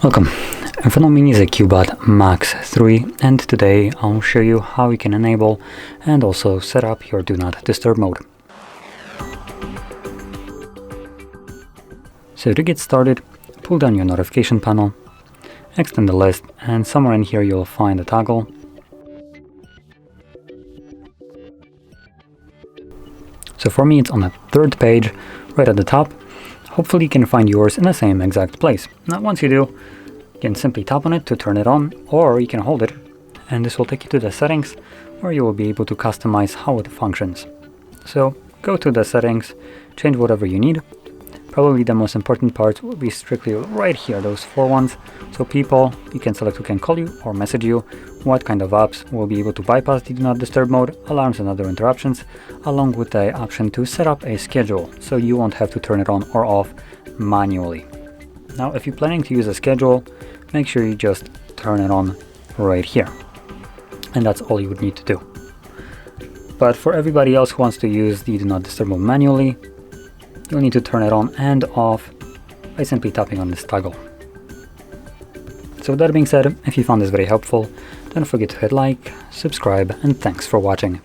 Welcome. In front of me is a CUBOT Max 3, and today I'll show you how you can enable and also set up your Do Not Disturb mode. So to get started, pull down your notification panel, extend the list, and somewhere in here you'll find a toggle. So for me it's on the third page, right at the top. Hopefully you can find yours in the same exact place. Now once you do, you can simply tap on it to turn it on, or you can hold it, and this will take you to the settings where you will be able to customize how it functions. So go to the settings, change whatever you need. Probably the most important part will be strictly right here, those four ones. So people, you can select who can call you or message you, what kind of apps will be able to bypass the Do Not Disturb mode, alarms and other interruptions, along with the option to set up a schedule, so you won't have to turn it on or off manually. Now, if you're planning to use a schedule, make sure you just turn it on right here. And that's all you would need to do. But for everybody else who wants to use the Do Not Disturb mode manually, you'll need to turn it on and off by simply tapping on this toggle. So with that being said, if you found this very helpful, don't forget to hit like, subscribe, and thanks for watching.